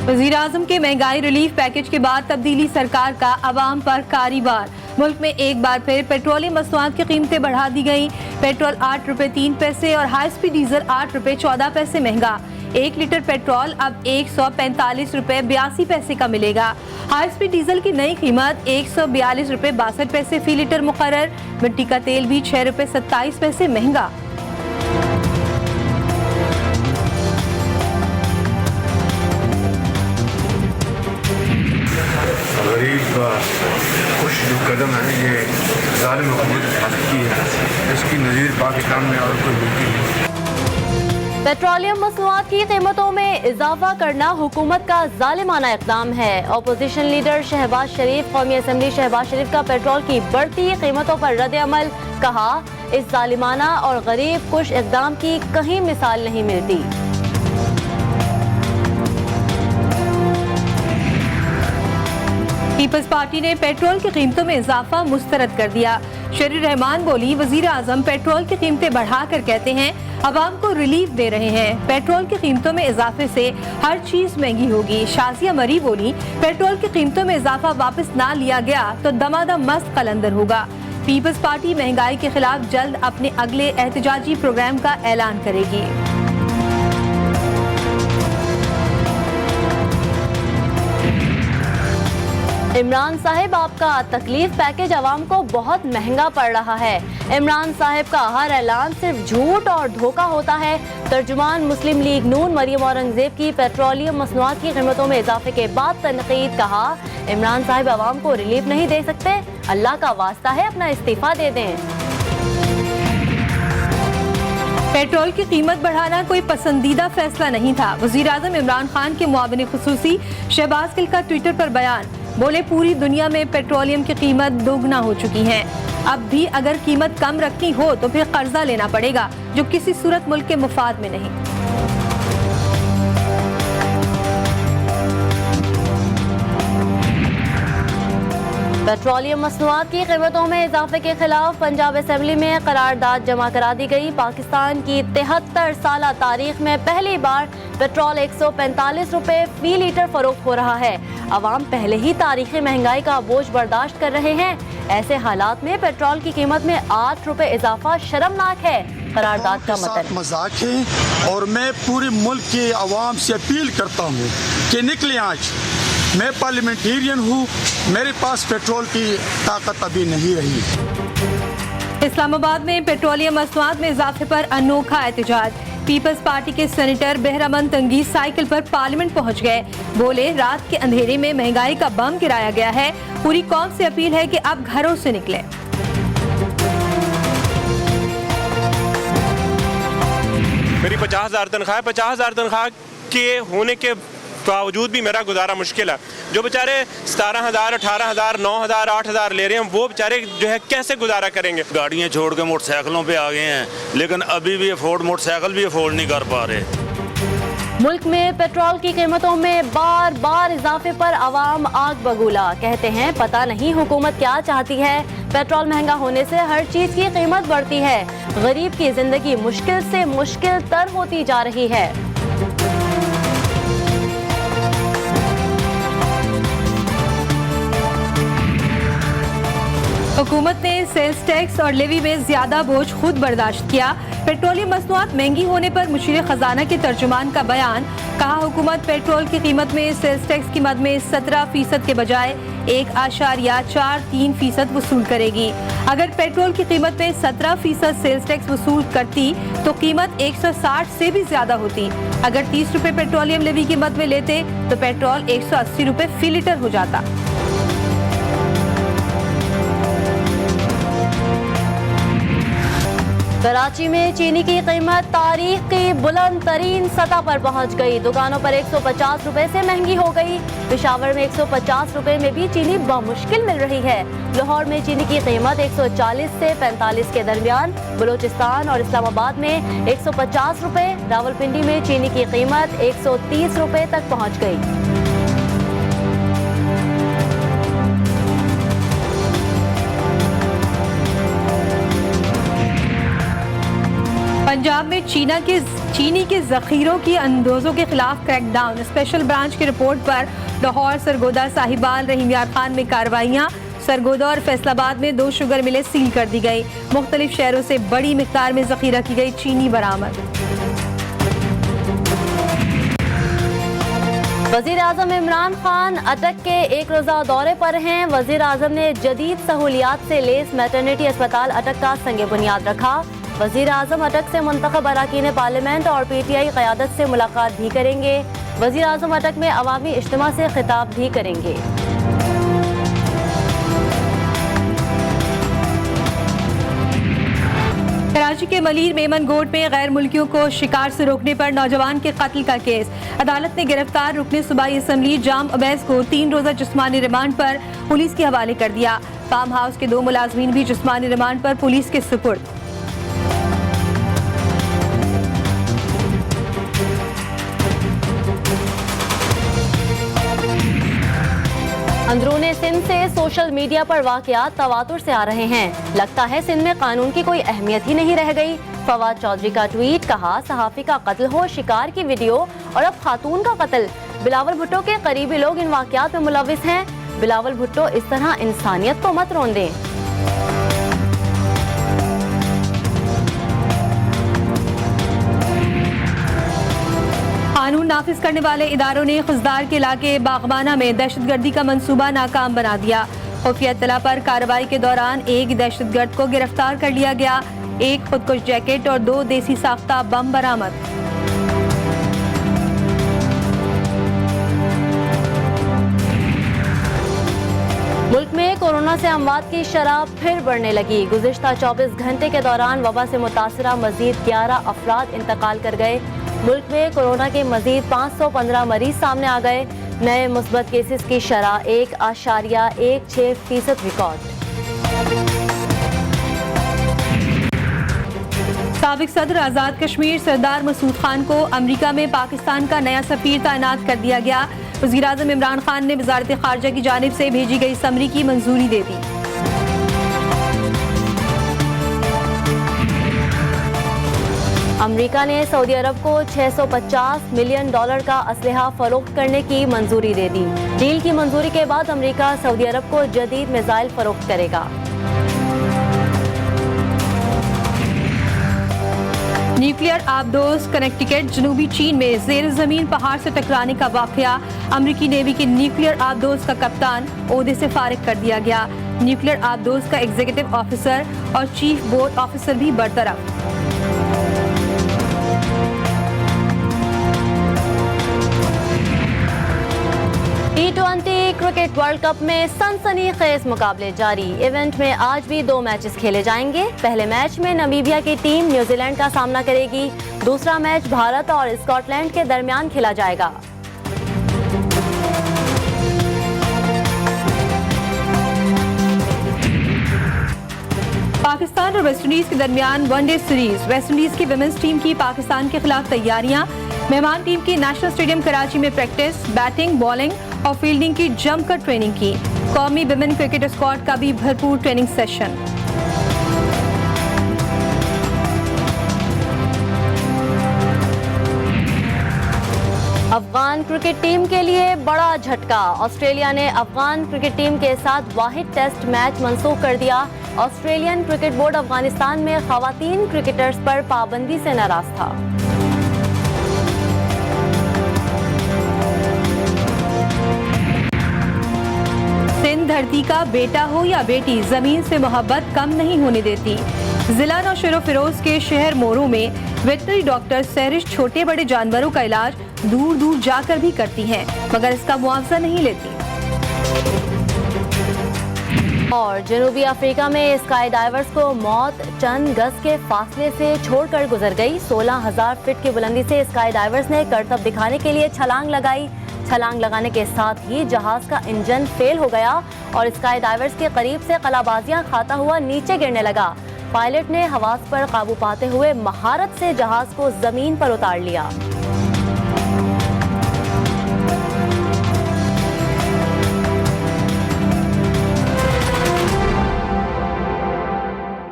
वज़ीर-ए-आज़म के महंगाई रिलीफ पैकेज के बाद तब्दीली सरकार का अवाम पर कारीबार। मुल्क में एक बार फिर पेट्रोलियम मसनूआत की कीमतें बढ़ा दी गई। पेट्रोल 8 रुपए 3 पैसे और हाई स्पीड डीजल 8 रुपए 14 पैसे महंगा। 1 लीटर पेट्रोल अब 145 रुपए 82 पैसे का मिलेगा। हाई स्पीड डीजल की नई कीमत 142 रुपए 62 पैसे फी लीटर मुकर्रर। मिट्टी का तेल भी 6 रुपए 27 पैसे महंगा। गरीब कुछ जो कदम है ये ज़ालिम हुकूमत की है, इसकी नज़ीर पाकिस्तान में और कोई मुल्क नहीं। पेट्रोलियम मसनूआत की कीमतों में इजाफा करना हुकूमत का जालिमाना इक़दाम है। अपोजिशन लीडर शहबाज शरीफ, कौमी असम्बली शहबाज शरीफ का पेट्रोल की बढ़ती कीमतों पर रद्द अमल। कहा, इस जालिमाना और गरीब कुश इक़दाम की कहीं मिसाल नहीं मिलती। पीपल्स पार्टी ने पेट्रोल की कीमतों में इजाफा मुस्तरद कर दिया। शरीर रहमान बोली, वज़ीर-ए-आज़म पेट्रोल की कीमतें बढ़ाकर कहते हैं अवाम को रिलीफ दे रहे हैं। पेट्रोल की कीमतों में इजाफे से हर चीज महंगी होगी। शाजिया मरी बोली, पेट्रोल की कीमतों में इजाफा वापस ना लिया गया तो दमादम मस्त कलंदर होगा। पीपल्स पार्टी महंगाई के खिलाफ जल्द अपने अगले एहतजाजी प्रोग्राम का ऐलान करेगी। इमरान साहिब, आपका तकलीफ पैकेज आवाम को बहुत महंगा पड़ रहा है। इमरान साहिब का हर ऐलान सिर्फ झूठ और धोखा होता है। तर्जुमान मुस्लिम लीग नून मरियम औरंगजेब की पेट्रोलियम मसनूआत की कीमतों में इजाफे के बाद तनकीद। कहा, इमरान साहिब आवाम को रिलीफ नहीं दे सकते, अल्लाह का वास्ता है अपना इस्तीफा दे दें। पेट्रोल की कीमत बढ़ाना कोई पसंदीदा फैसला नहीं था। वज़ीर-ए-आज़म इमरान खान के मुआविन खुसूसी शहबाज गिल का ट्विटर पर बयान। बोले, पूरी दुनिया में पेट्रोलियम की कीमत दोगुना हो चुकी है। अब भी अगर कीमत कम रखनी हो तो फिर कर्जा लेना पड़ेगा, जो किसी सूरत मुल्क के मुफाद में नहीं। पेट्रोलियम मसनूआत की कीमतों में इजाफे के खिलाफ पंजाब असम्बली में करारदाद जमा करा दी गई। पाकिस्तान की 73 साल तारीख में पहली बार पेट्रोल 145 रुपए फी लीटर फरोख्त हो रहा है। अवाम पहले ही तारीखी महंगाई का बोझ बर्दाश्त कर रहे हैं। ऐसे हालात में पेट्रोल की कीमत में 8 रुपए इजाफा शर्मनाक है। करारदाद का मतलब मजाक है और मैं पूरे मुल्क के अवाम से अपील करता हूँ कि निकले आज। मैं पार्लियामेंटेरियन हूँ, मेरे पास पेट्रोल की ताकत अभी नहीं रही। इस्लामाबाद में पेट्रोलियम मसनूआत में इजाफे पर अनोखा एहतजाज। पीपल्स पार्टी के सेनेटर बहरामंद तंगीज साइकिल पर पार्लियामेंट पहुंच गए। बोले, रात के अंधेरे में महंगाई का बम गिराया गया है। पूरी कौम से अपील है कि अब घरों से निकलें। मेरी 50,000 तनख्वाह है। 50,000 तनख्वाह के होने के बावजूद भी मेरा गुजारा मुश्किल है। जो बेचारे 17,000, 18,000, 9,000, 8,000 ले रहे हैं, वो बेचारे जो है कैसे गुजारा करेंगे। गाड़ियाँ छोड़ के मोटरसाइकिलों पे आ गए हैं, लेकिन अभी भी मोटरसाइकिल भी अफोर्ड नहीं कर पा रहे। मुल्क में पेट्रोल की कीमतों में बार बार इजाफे पर अवाम आग बगूला। कहते हैं पता नहीं हुकूमत क्या चाहती है। पेट्रोल महंगा होने से हर चीज की कीमत बढ़ती है। गरीब की जिंदगी मुश्किल से मुश्किल तर होती जा रही है। हुकूमत ने सेल्स टैक्स और लेवी में ज्यादा बोझ खुद बर्दाश्त किया। पेट्रोलियम मसनूआत महंगी होने पर मुशीर खजाना के तर्जुमान का बयान। कहा, हुकूमत पेट्रोल की कीमत में सेल्स टैक्स की मद में 17% के बजाय 1.43% वसूल करेगी। अगर पेट्रोल की कीमत में 17% सेल्स टैक्स वसूल करती तो कीमत 160 से भी ज्यादा होती। अगर 30 रुपए पेट्रोलियम लेवी की मद में लेते तो पेट्रोल 180 रुपए फी लीटर हो जाता। कराची में चीनी की कीमत तारीख की बुलंद तरीन सतह पर पहुंच गई। दुकानों पर 150 रुपए से महंगी हो गई। पेशावर में 150 रुपए में भी चीनी बमुश्किल मिल रही है। लाहौर में चीनी की कीमत 140 से 45 के दरमियान। बलूचिस्तान और इस्लामाबाद में 150 रुपए। रावलपिंडी में चीनी की कीमत 130 रुपए तक पहुँच गई। पंजाब में चीनी के जखीरों की अंदोजों के खिलाफ क्रैकडाउन। स्पेशल ब्रांच की रिपोर्ट पर लाहौर, सरगोदा, साहिबाल, रहीम यार खान में कार्रवाइयाँ। सरगोदा और फैसलाबाद में 2 शुगर मिलें सील कर दी गई। मुख्तलिफ शहरों से बड़ी मिकदार में जखीरा की गई चीनी बरामद। वज़ीर आज़म इमरान खान अटक के एक रोज़ा दौरे पर हैं। वज़ीर आज़म ने जदीद सहूलियात से लेस मैटरनिटी अस्पताल अटक का संग बुनियाद रखा। वज़ीर आज़म अटक से मुंतखब अरकान पार्लियामेंट और PTI क़यादत से मुलाकात भी करेंगे। वज़ीर आज़म अटक में अवामी इज्तिमा से खिताब भी करेंगे। कराची के मलीर मेमन गोट में गैर मुल्कियों को शिकार से रोकने पर नौजवान के कत्ल का केस। अदालत ने गिरफ्तार रुकने सूबाई असम्बली जाम अवैस को 3 रोज़ा जिस्मानी रिमांड पर पुलिस के हवाले कर दिया। फार्म हाउस के 2 मुलाजमीन भी जिस्मानी रिमांड पर पुलिस के सुपुर्द। अंदरूने सिंध से सोशल मीडिया पर वाक़यात तवातुर से आ रहे हैं। लगता है सिंध में कानून की कोई अहमियत ही नहीं रह गई। फवाद चौधरी का ट्वीट, कहा सहाफ़ी का कत्ल हो, शिकार की वीडियो और अब खातून का कत्ल। बिलावल भुट्टो के करीबी लोग इन वाक़यात में मुलविस हैं। बिलावल भुट्टो इस तरह इंसानियत को मत रोंदें। कानून नाफिज करने वाले इदारों ने खुजदार के इलाके बागबाना में दहशतगर्दी का मंसूबा नाकाम बना दिया। खुफिया इत्तला पर कार्रवाई के दौरान एक दहशतगर्द को गिरफ्तार कर लिया गया। एक खुदकुश जैकेट और 2 देसी साख्ता बम बरामद। मुल्क में कोरोना से अमवात की शरह फिर बढ़ने लगी। गुज़िश्ता 24 घंटे के दौरान वबा से मुतासरा मजीद 11 अफराद इंतकाल कर गए। मुल्क में कोरोना के मजीद 515 मरीज सामने आ गए। नए मुस्बत केसेस की शरह 1.16% रिकॉर्ड। साबिक सदर आज़ाद कश्मीर सरदार मसूद खान को अमरीका में पाकिस्तान का नया सफीर तैनात कर दिया गया। वज़ीर आज़म इमरान खान ने वज़ारत ख़ारजा की जानिब से भेजी गई समरी की मंजूरी दे दी। अमेरिका ने सऊदी अरब को $650 मिलियन का असलहा फरोख्त करने की मंजूरी दे दी। डील की मंजूरी के बाद अमेरिका सऊदी अरब को जदीद मिसाइल फरोख्त करेगा। न्यूक्लियर आबदोज कनेक्टिकट जनूबी चीन में जेर जमीन पहाड़ से टकराने का वाकया। अमरीकी नेवी के न्यूक्लियर आबदोज का कप्तान ओहदे से फारिग कर दिया गया। न्यूक्लियर आबदोज का एग्जीक्यूटिव ऑफिसर और चीफ बोर्ड ऑफिसर भी बरतरफ। T20 क्रिकेट वर्ल्ड कप में सनसनीखेज मुकाबले जारी। इवेंट में आज भी 2 मैचेस खेले जाएंगे। पहले मैच में नामीबिया की टीम न्यूजीलैंड का सामना करेगी। दूसरा मैच भारत और स्कॉटलैंड के दरमियान खेला जाएगा। पाकिस्तान और वेस्टइंडीज के दरमियान वनडे सीरीज। वेस्टइंडीज की विमेंस टीम की पाकिस्तान के खिलाफ तैयारियां। मेहमान टीम की नेशनल स्टेडियम कराची में प्रैक्टिस, बैटिंग, बॉलिंग और फील्डिंग की जमकर ट्रेनिंग की। कौमी विमेन क्रिकेट स्क्वाड का भी भरपूर training session. Afghan cricket team के लिए बड़ा झटका। ऑस्ट्रेलिया ने अफगान क्रिकेट टीम के साथ वाहिद टेस्ट मैच मंसूख कर दिया। ऑस्ट्रेलियन क्रिकेट बोर्ड अफगानिस्तान में खवातीन क्रिकेटर्स पर पाबंदी से नाराज था। सिंध धरती का बेटा हो या बेटी, जमीन से मोहब्बत कम नहीं होने देती। जिला नौशेरो फिरोज के शहर मोरू में वेटनरी डॉक्टर सहरिश छोटे बड़े जानवरों का इलाज दूर दूर जाकर भी करती हैं, मगर इसका मुआवजा नहीं लेती। और जनूबी अफ्रीका में स्काई डाइवर्स को मौत चंद गज के फासले से छोड़कर गुजर गई। 16,000 फीट की बुलंदी से स्काई डाइवर्स ने करतब दिखाने के लिए छलांग लगाई। छलांग लगाने के साथ ही जहाज का इंजन फेल हो गया और स्काई डाइवर्स के करीब से कलाबाजियां खाता हुआ नीचे गिरने लगा। पायलट ने हवास पर काबू पाते हुए महारत से जहाज को जमीन पर उतार लिया।